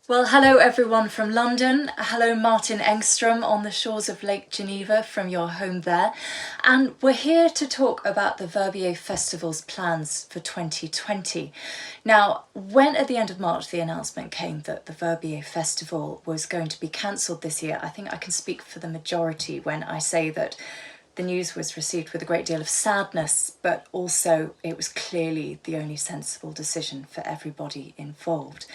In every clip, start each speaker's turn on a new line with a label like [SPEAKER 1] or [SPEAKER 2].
[SPEAKER 1] Well, hello everyone from London. Hello Martin Engstroem on the shores of Lake Geneva from your home there. And we're here to talk about the Verbier Festival's plans for 2020. Now, when at the end of March the announcement came that the Verbier Festival was going to be cancelled this year, I think I can speak for the majority when I say that the news was received with a great deal of sadness, but also it was clearly the only sensible decision for everybody involved.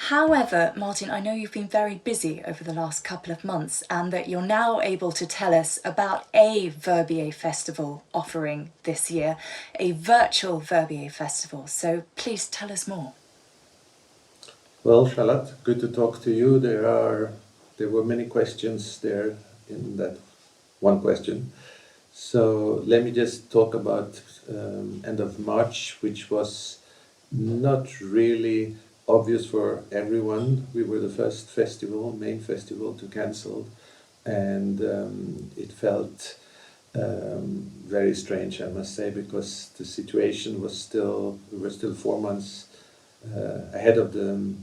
[SPEAKER 1] However, Martin, I know you've been very busy over the last couple of months and that you're now able to tell us about a Verbier Festival offering this year, a virtual Verbier Festival. So please tell us more.
[SPEAKER 2] Well, Charlotte, good to talk to you. There were many questions there in that one question. So let me just talk about end of March, which was not really obvious for everyone. We were the first main festival to cancel, and it felt very strange, I must say, because the situation was we were still 4 months ahead of the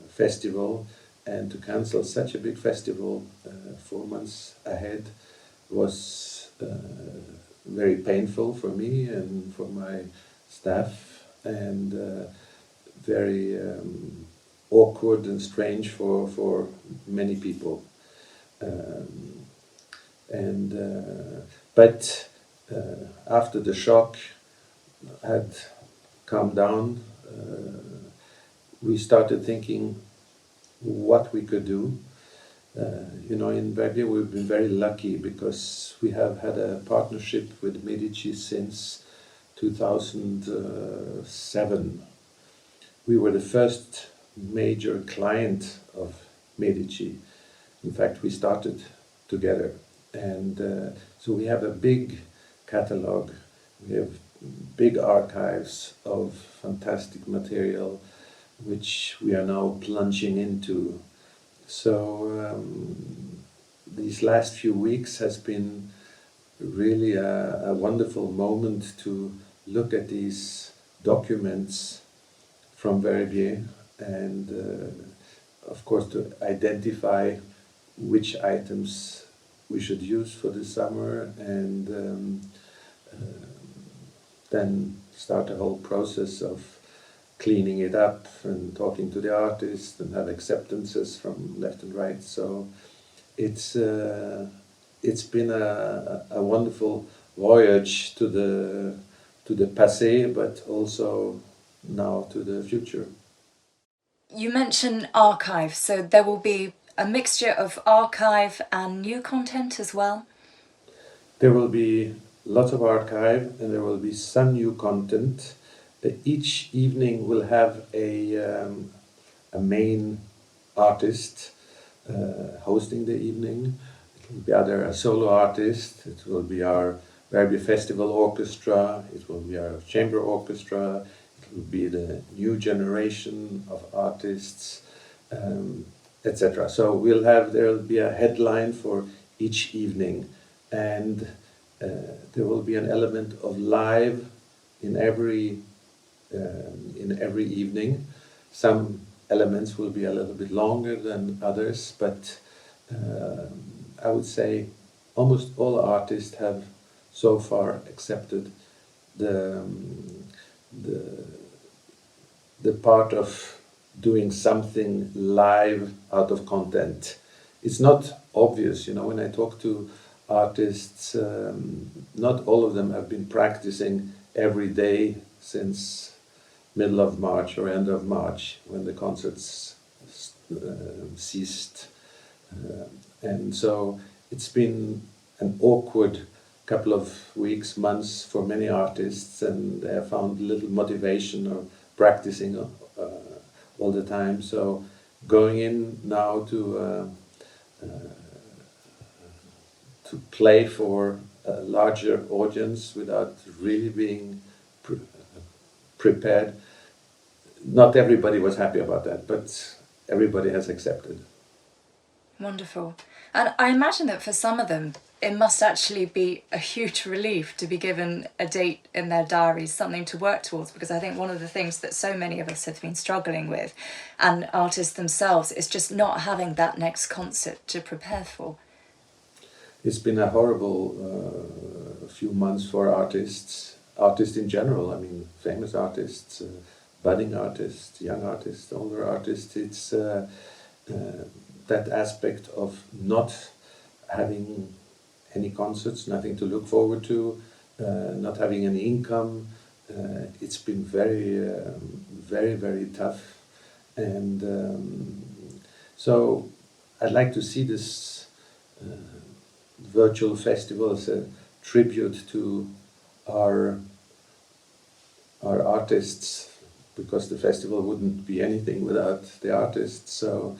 [SPEAKER 2] festival, and to cancel such a big festival 4 months ahead was very painful for me and for my staff, and very awkward and strange for many people. But after the shock had calmed down, we started thinking what we could do. In Verbier we've been very lucky because we have had a partnership with Medici since 2007. We were the first major client of Medici. In fact, we started together. And so we have a big catalog. We have big archives of fantastic material, which we are now plunging into. So these last few weeks has been really a wonderful moment to look at these documents from Verbier, and of course to identify which items we should use for the summer, and then start a whole process of cleaning it up and talking to the artists and have acceptances from left and right. So it's been a wonderful voyage to the passé, but also now to the future.
[SPEAKER 1] You mentioned archive, so there will be a mixture of archive and new content as well?
[SPEAKER 2] There will be lots of archive and there will be some new content. Each evening will have a main artist hosting the evening. It will be either a solo artist, it will be our Verbier Festival Orchestra, it will be our chamber orchestra, it will be the new generation of artists, etc. So there will be a headline for each evening, and there will be an element of live in every evening. Some elements will be a little bit longer than others, but I would say almost all artists have so far accepted the part of doing something live out of content. It's not obvious, when I talk to artists, not all of them have been practicing every day since middle of March or end of March when the concerts ceased. And so it's been an awkward couple of weeks, months for many artists, and they have found little motivation or practicing all the time. So going in now to play for a larger audience without really being prepared, not everybody was happy about that, but everybody has accepted.
[SPEAKER 1] Wonderful. And I imagine that for some of them, it must actually be a huge relief to be given a date in their diaries, something to work towards, because I think one of the things that so many of us have been struggling with, and artists themselves, is just not having that next concert to prepare for.
[SPEAKER 2] It's been a horrible few months for artists in general. I mean, famous artists, budding artists, young artists, older artists. It's that aspect of not having any concerts, nothing to look forward to, not having any income. It's been very tough. And so I'd like to see this virtual festival as a tribute to our artists, because the festival wouldn't be anything without the artists. So,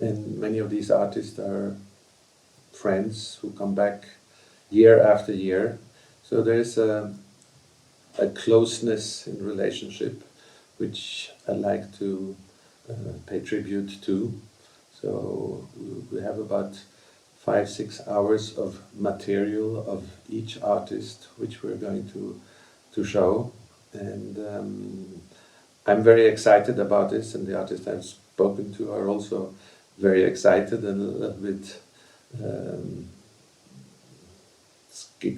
[SPEAKER 2] and many of these artists are friends who come back year after year. So there's a closeness in relationship which I like to pay tribute to. So we have about 5-6 hours of material of each artist which we're going to show, and I'm very excited about this, and the artists I've spoken to are also very excited and a little bit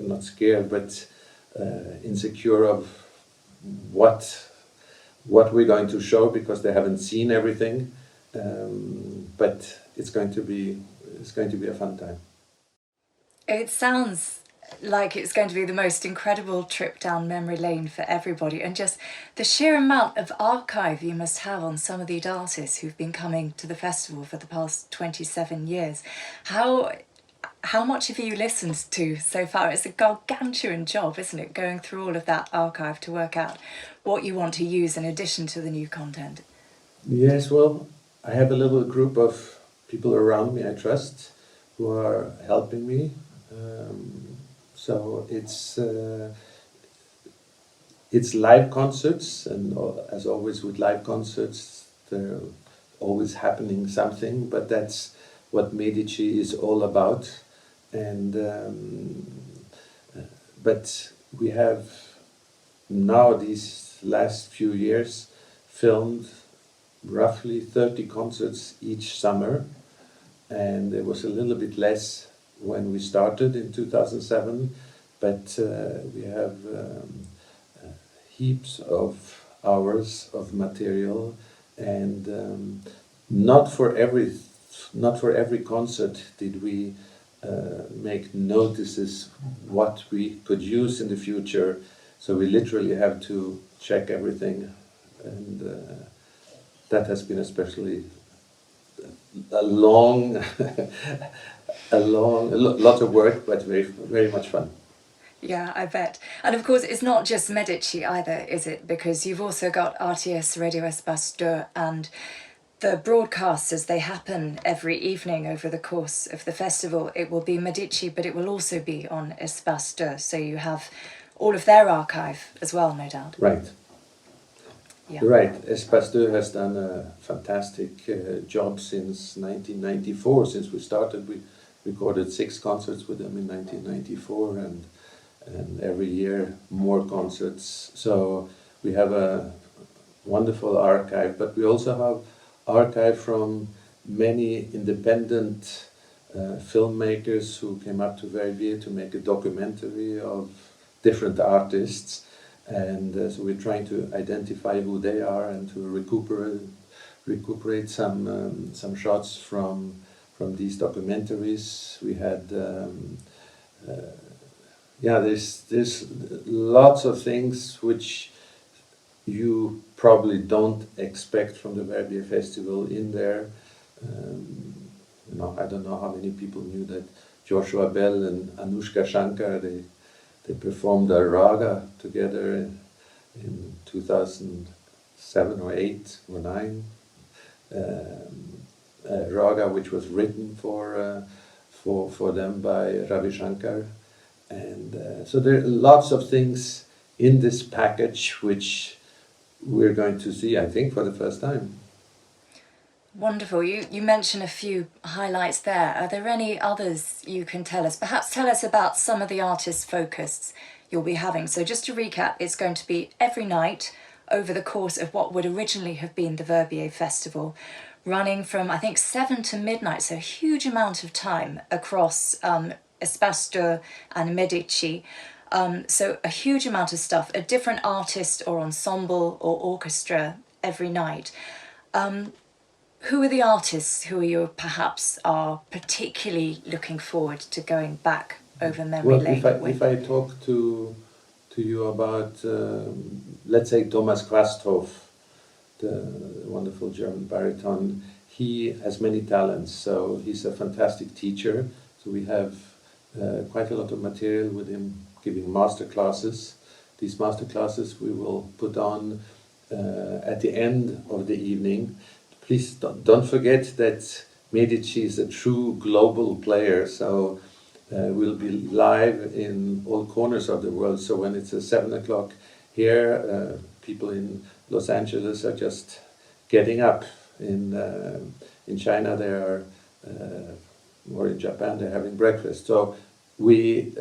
[SPEAKER 2] not scared, but insecure of what we're going to show, because they haven't seen everything. But it's going to be a fun time.
[SPEAKER 1] It sounds like it's going to be the most incredible trip down memory lane for everybody, and just the sheer amount of archive you must have on some of these artists who've been coming to the festival for the past 27 years. How much have you listened to so far? It's a gargantuan job, isn't it, going through all of that archive to work out what you want to use in addition to the new content?
[SPEAKER 2] Yes, well, I have a little group of people around me I trust who are helping me. So it's live concerts, and as always with live concerts, they're always happening something, but that's what Medici is all about. And but we have now these last few years filmed roughly 30 concerts each summer, and it was a little bit less when we started in 2007, but we have heaps of hours of material, and not for every concert did we make notices what we could use in the future. So we literally have to check everything, and that has been especially a long, a lot of work, but very much fun.
[SPEAKER 1] Yeah, I bet. And of course, it's not just Medici either, is it? Because you've also got RTS Radio Espace 2, and the broadcasts, as they happen every evening over the course of the festival, it will be Medici, but it will also be on Espace 2. So you have all of their archive as well, no doubt.
[SPEAKER 2] Right.
[SPEAKER 1] Yeah.
[SPEAKER 2] Right. Espace 2 has done a fantastic job since 1994. Since we started, we recorded 6 concerts with them in 1994, and every year more concerts. So we have a wonderful archive, but we also have archive from many independent filmmakers who came up to Verbier to make a documentary of different artists, and so we're trying to identify who they are and to recuperate some shots from these documentaries. We had there's lots of things which you probably don't expect from the Verbier Festival in there. I don't know how many people knew that Joshua Bell and Anushka Shankar, they performed a raga together in 2007 or 8 or 9. A raga which was written for them by Ravi Shankar. And so there are lots of things in this package which we're going to see, I think, for the first time.
[SPEAKER 1] Wonderful. You mentioned a few highlights there. Are there any others you can tell us? Perhaps tell us about some of the artist focus you'll be having. So just to recap, it's going to be every night over the course of what would originally have been the Verbier Festival, running from I think 7 to midnight, so a huge amount of time across Espace de and Medici. So a huge amount of stuff, a different artist or ensemble or orchestra every night. Who are the artists who you perhaps are particularly looking forward to going back over memory
[SPEAKER 2] Well,
[SPEAKER 1] lane with?
[SPEAKER 2] if I talk to you about, let's say, Thomas Quasthoff, the wonderful German baritone, he has many talents. So he's a fantastic teacher. So we have quite a lot of material with him giving master classes. These master classes we will put on at the end of the evening. Please don't forget that Medici is a true global player. So we'll be live in all corners of the world. So when it's 7 o'clock here, people in Los Angeles are just getting up. In China, they are, or in Japan, they're having breakfast. So it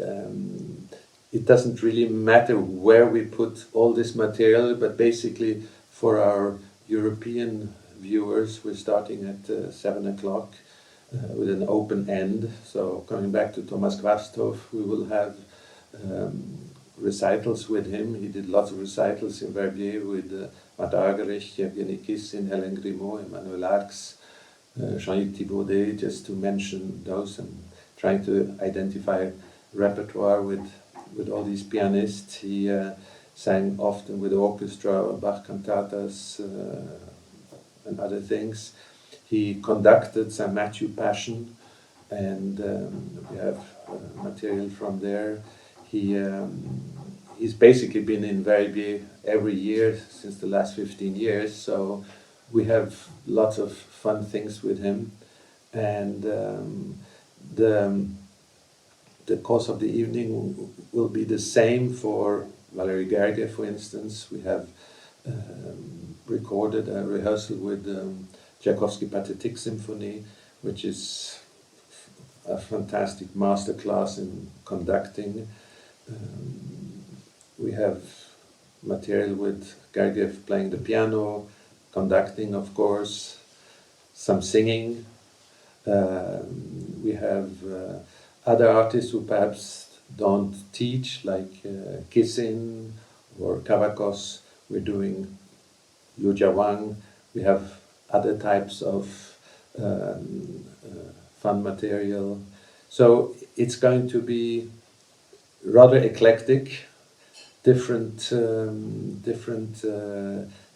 [SPEAKER 2] doesn't really matter where we put all this material, but basically for our European viewers, we're starting at 7 o'clock. With an open end. So coming back to Thomas Quasthoff, we will have recitals with him. He did lots of recitals in Verbier with Matt Argerich, Yevgeny Kissin, Hélène Grimaud, Emmanuel Arx, Jean-Yves Thibaudet, just to mention those, and trying to identify repertoire with all these pianists. He sang often with orchestra, Bach cantatas, and other things. He conducted St. Matthew Passion, and we have material from there. He's basically been in Verbier every year since the last 15 years, so we have lots of fun things with him. And the course of the evening will be the same for Valery Gergiev, for instance. We have recorded a rehearsal with Tchaikovsky Pathetic Symphony, which is a fantastic master class in conducting. We have material with Gergiev playing the piano, conducting, of course, some singing. We have other artists who perhaps don't teach, like Kissin or Kavakos. We're doing Liu Wang. We have other types of fun material. So it's going to be rather eclectic, different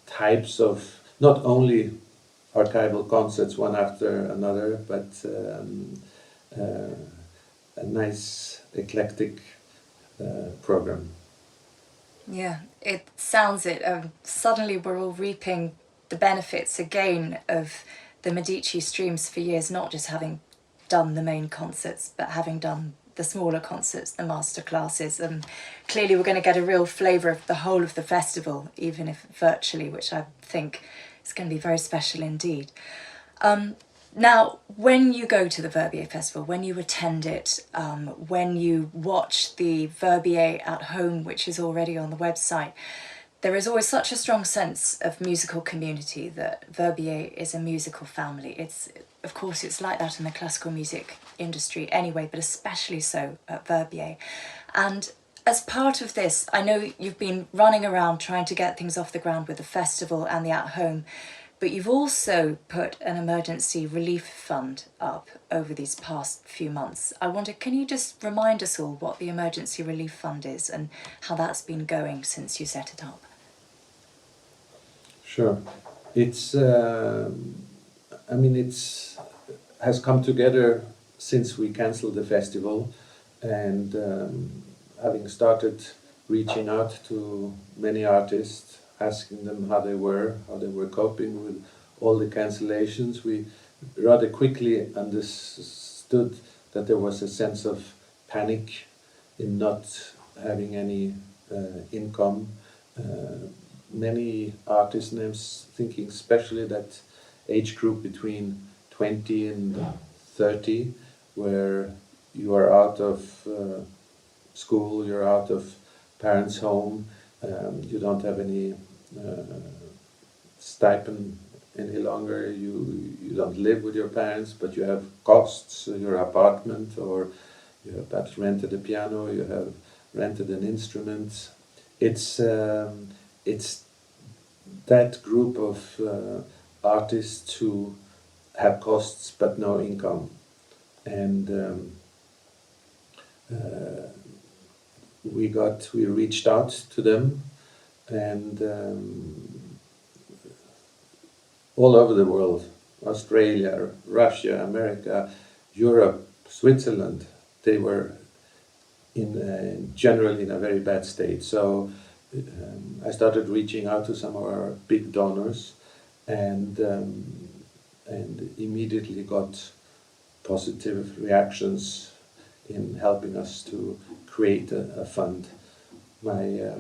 [SPEAKER 2] types of, not only archival concerts one after another, but a nice eclectic program.
[SPEAKER 1] Yeah, it sounds it. Suddenly we're all reaping the benefits again of the Medici streams for years, not just having done the main concerts, but having done the smaller concerts, the master classes. And clearly we're going to get a real flavour of the whole of the festival, even if virtually, which I think is going to be very special indeed. Now, when you go to the Verbier Festival, when you attend it, when you watch the Verbier at home, which is already on the website, there is always such a strong sense of musical community, that Verbier is a musical family. Of course, it's like that in the classical music industry anyway, but especially so at Verbier. And as part of this, I know you've been running around trying to get things off the ground with the festival and the at home, but you've also put an emergency relief fund up over these past few months. I wonder, can you just remind us all what the emergency relief fund is and how that's been going since you set it up?
[SPEAKER 2] Sure. It's has come together since we canceled the festival, and having started reaching out to many artists, asking them how they were coping with all the cancellations, we rather quickly understood that there was a sense of panic in not having any income. Many artists, and I'm thinking especially that age group between 20 and 30, where you are out of school, you're out of parents' home, you don't have any stipend any longer, you don't live with your parents, but you have costs, your apartment, or you have perhaps rented a piano, you have rented an instrument. It's that group of artists who have costs but no income. And we reached out to them, and all over the world, Australia, Russia, America, Europe, Switzerland, they were generally in a very bad state. So I started reaching out to some of our big donors, and immediately got positive reactions in helping us to create a fund. My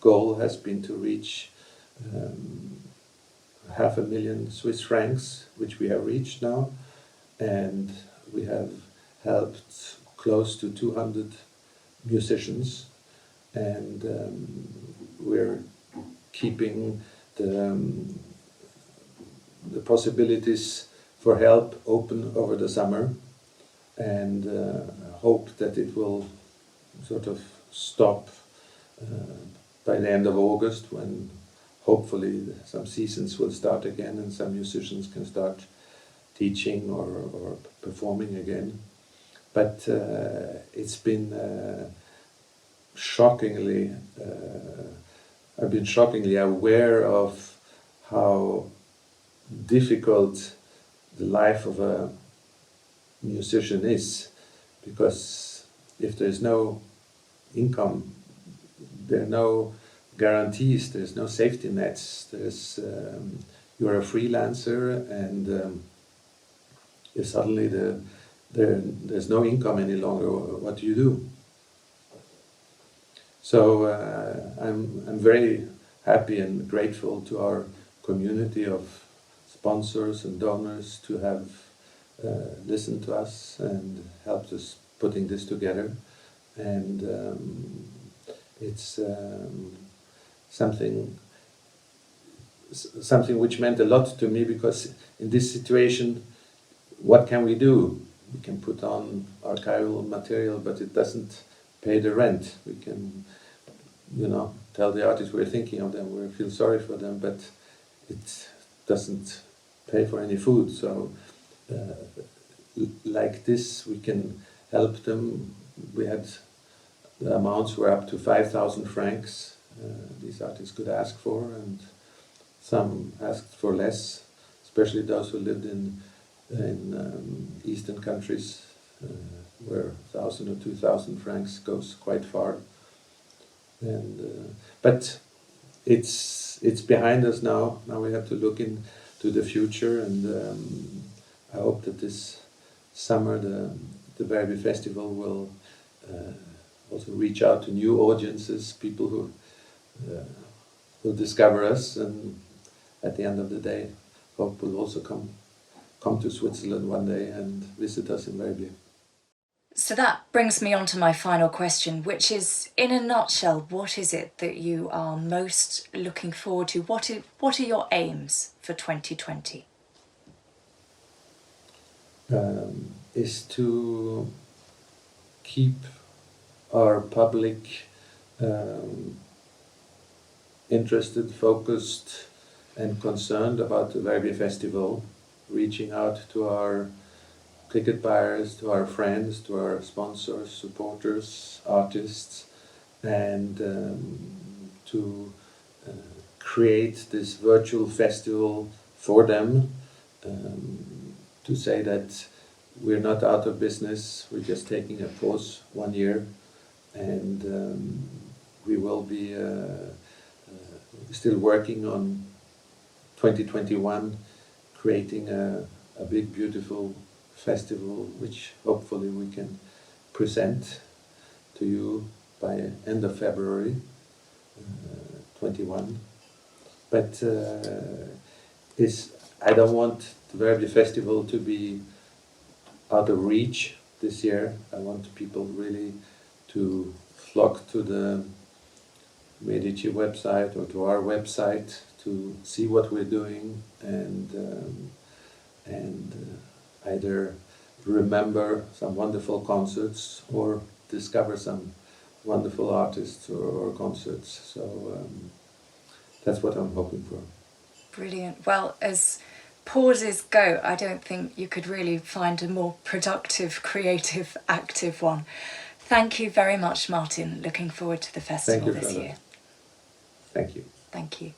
[SPEAKER 2] goal has been to reach 500,000 Swiss francs, which we have reached now, and we have helped close to 200 musicians, and we're keeping the possibilities for help open over the summer, and hope that it will sort of stop by the end of August, when hopefully some seasons will start again and some musicians can start teaching or performing again. But it's been shockingly, I've been shockingly aware of how difficult the life of a musician is, because if there's no income, there are no guarantees, there's no safety nets, you're a freelancer, and if suddenly there's no income any longer, what do you do? So I'm very happy and grateful to our community of sponsors and donors to have listened to us and helped us putting this together. And it's something which meant a lot to me, because in this situation, what can we do? We can put on archival material, but it doesn't pay the rent. We can, tell the artists we're thinking of them, we feel sorry for them, but it doesn't pay for any food. So like this, we can help them. We had, the amounts were up to 5,000 francs these artists could ask for, and some asked for less, especially those who lived in eastern countries, where 1,000 or 2,000 francs goes quite far. And but it's behind us now. Now we have to look into the future, and I hope that this summer the Verbier Festival will also reach out to new audiences, people who discover us, and at the end of the day, hope will also come to Switzerland one day and visit us in Verbier.
[SPEAKER 1] So that brings me on to my final question, which is, in a nutshell, what is it that you are most looking forward to? What are your aims for 2020?
[SPEAKER 2] Is to keep our public interested, focused and concerned about the Verbier Festival, reaching out to our ticket buyers, to our friends, to our sponsors, supporters, artists, and to create this virtual festival for them, to say that we're not out of business, we're just taking a pause 1 year, and we will be still working on 2021, creating a big, beautiful festival, which hopefully we can present to you by end of February 21. But I don't want the Verbier Festival to be out of reach this year. I want people really to flock to the Medici website or to our website to see what we're doing and either remember some wonderful concerts or discover some wonderful artists or concerts. So that's what I'm hoping for.
[SPEAKER 1] Brilliant. Well, as pauses go, I don't think you could really find a more productive, creative, active one. Thank you very much, Martin. Looking forward to the festival this year.
[SPEAKER 2] Thank you.
[SPEAKER 1] Thank you.